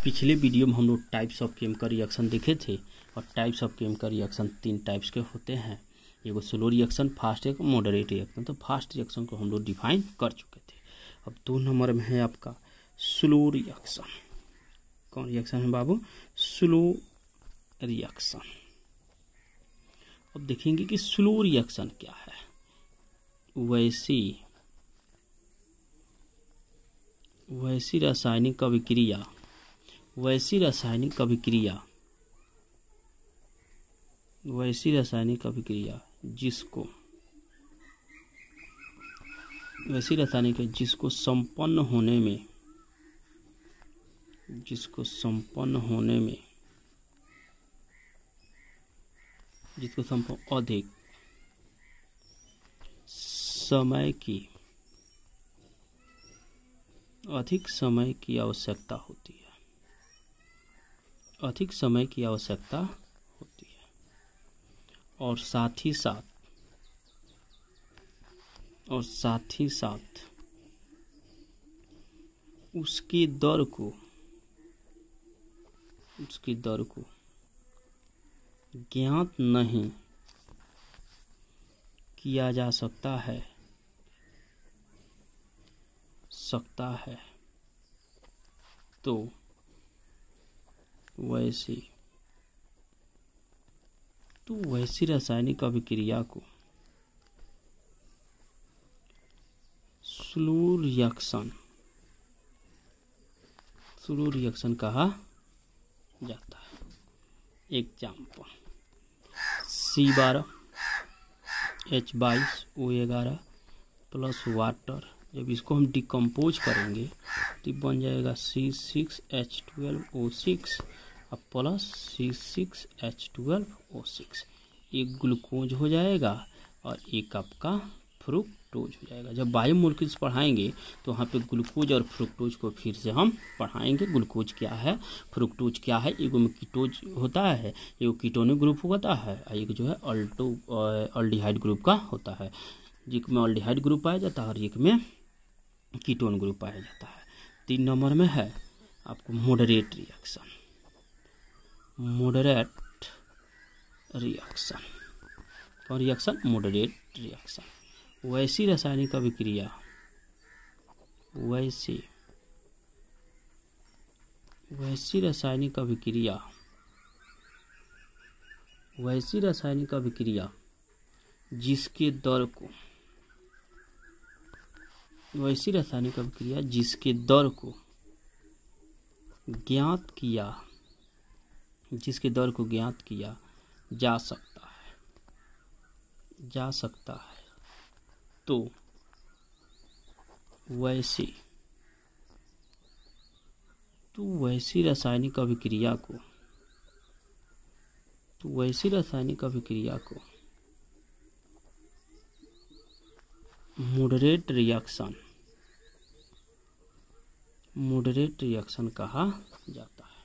पिछले वीडियो में हम लोग टाइप्स ऑफ केमिकल रिएक्शन देखे थे और types of chemical reaction 3 types के होते हैं। एगो slow reaction, fast reaction, moderate reaction. तो फास्ट रिएक्शन को हम लोग डिफाइन कर चुके थे। अब 2 नंबर में है आपका स्लो रिएक्शन। कौन रिएक्शन है बाबू? Slow reaction. अब देखेंगे कि स्लो रिएक्शन क्या है। वैसी रासायनिक अभिक्रिया जिसको संपन्न अधिक समय की आवश्यकता होती है और साथ ही साथ उसकी दर को ज्ञात नहीं किया जा सकता है तो वैसी रासायनिक अभिक्रिया को स्लो रिएक्शन कहा जाता है। Example C12H22O11 plus water. जब इसको हम डिकम्पोज करेंगे तो बन जाएगा C6H12O6 और प्लस C6H12O6। एक ग्लूकोज हो जाएगा और एक आपका फ्रुक्टोज हो जाएगा। जब बायोमोलिक्यूल्स पढ़ाएंगे तो वहाँ पे ग्लूकोज और फ्रुक्टोज को फिर से हम पढ़ाएंगे। ग्लूकोज क्या है, फ्रुक्टोज क्या है। एगो में कीटोज होता है, एगो कीटोनिक ग्रुप होता है, एक जो है अल्डिहाइड ग्रुप का होता है। एक में अल्डिहाइड ग्रुप पाया जाता है और एक में कीटोन ग्रुप पाया जाता है। 3 नंबर में है आपको मॉडरेट रिएक्शन। कौन रिएक्शन? Moderate reaction. वैसी रासायनिक अभिक्रिया जिसके दर को ज्ञात किया जा सकता है तो वैसी रासायनिक अभिक्रिया को मॉडरेट रिएक्शन कहा जाता है।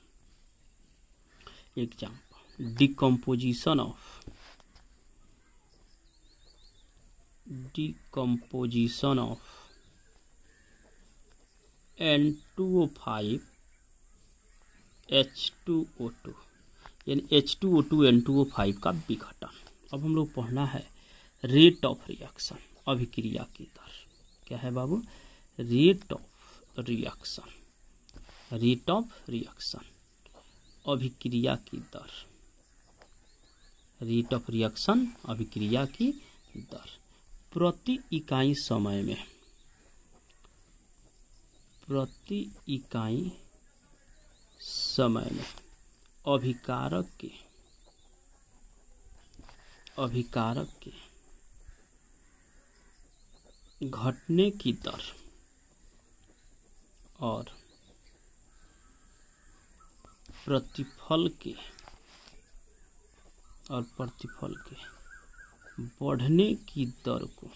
Example decomposition of N2O5 H2O2 यानी H2O2 N2O5 का विघटन। अब हम लोग पढ़ना है रेट ऑफ रिएक्शन, अभिक्रिया की दर। क्या है बाबू? रेट ऑफ रिएक्शन, अभिक्रिया की दर। रेट ऑफ रिएक्शन, अभिक्रिया की दर प्रति इकाई समय में अभिकारक के घटने की दर और प्रतिफल के बढ़ने की दर को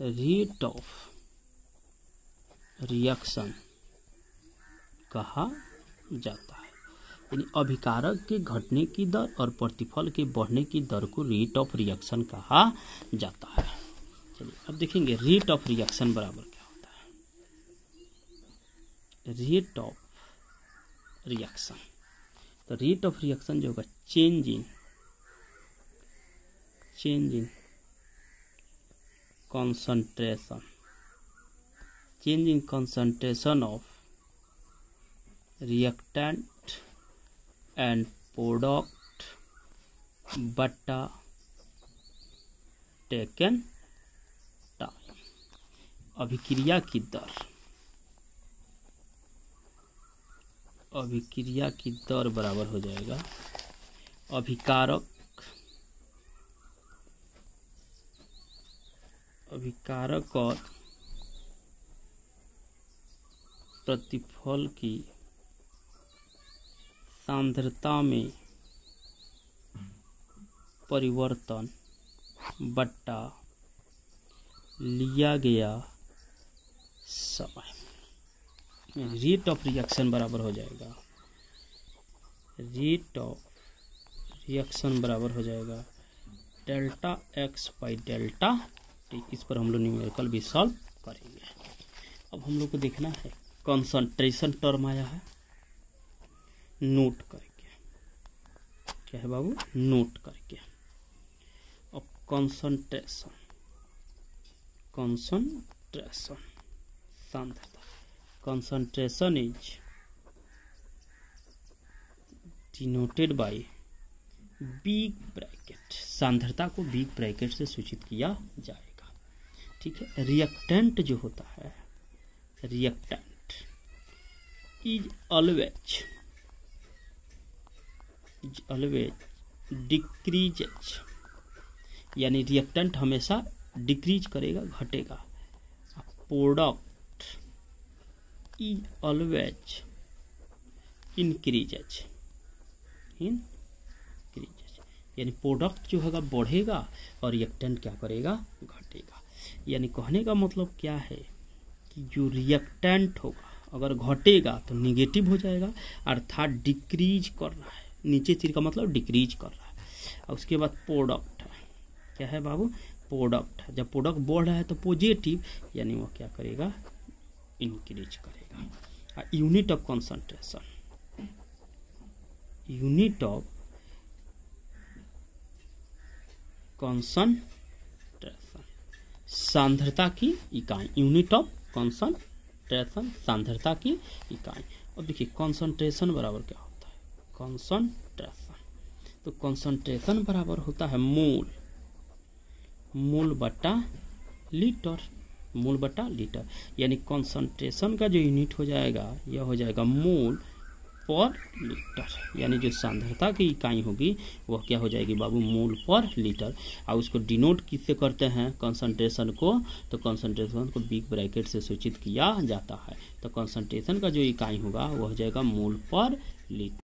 रेट ऑफ रिएक्शन कहा जाता है। यानी अभिकारक के घटने की दर और प्रतिफल के बढ़ने की दर को रेट ऑफ रिएक्शन कहा जाता है। चलिए अब देखेंगे रेट ऑफ रिएक्शन बराबर क्या होता है। Rate of reaction. तो रेट ऑफ रिएक्शन जो होगा change in concentration, change in concentration of reactant and product बटा टेकन टाइम। अभिक्रिया की दर बराबर हो जाएगा अभिकारक और प्रतिफल की सांद्रता में परिवर्तन बटा लिया गया समय। रेट ऑफ रिएक्शन बराबर हो जाएगा delta x by delta T. इस पर हम लोग न्यूमेरिकल भी सॉल्व करेंगे। अब हम लोग को देखना है कंसंट्रेशन टर्म आया है, नोट करके। क्या है बाबू? नोट करके। अब कंसंट्रेशन सांद्रता, concentration is denoted by big bracket. सांद्रता को बिग ब्रैकेट से सूचित किया जाएगा। ठीक है। रिएक्टेंट जो होता है, रिएक्टेंट इज ऑलवेज डिक्रीजेज, यानी रिएक्टेंट हमेशा डिक्रीज करेगा, घटेगा। प्रोडक्ट इज ऑलवेज इंक्रीजेज, यानी प्रोडक्ट जो होगा बढ़ेगा और रिएक्टेंट क्या करेगा? घटेगा। यानी कहने का मतलब क्या है कि जो रिएक्टेंट होगा अगर घटेगा तो निगेटिव हो जाएगा, अर्थात डिक्रीज कर रहा है। नीचे तीर का मतलब डिक्रीज कर रहा है। और उसके बाद प्रोडक्ट है, क्या है बाबू? प्रोडक्ट है। जब प्रोडक्ट बढ़ रहा है तो पॉजिटिव, यानी वो क्या करेगा? इंक्रीज करेगा। Unit of concentration, unit of concentration सांद्रता की इकाई, यूनिट ऑफ कंसंट्रेशन सांद्रता की इकाई। अब देखिए कंसंट्रेशन बराबर क्या होता है? कंसंट्रेशन, तो कंसंट्रेशन बराबर होता है मोल बटा लीटर, यानी कंसंट्रेशन का जो यूनिट हो जाएगा यह हो जाएगा मोल पर लीटर। यानी जो सांद्रता की इकाई होगी वह क्या हो जाएगी बाबू? मोल पर लीटर। और उसको डिनोट किससे करते हैं? कंसंट्रेशन को, तो कंसंट्रेशन को बिग ब्रैकेट से सूचित किया जाता है। तो कंसंट्रेशन का जो इकाई होगा वह हो जाएगा मोल पर लीटर।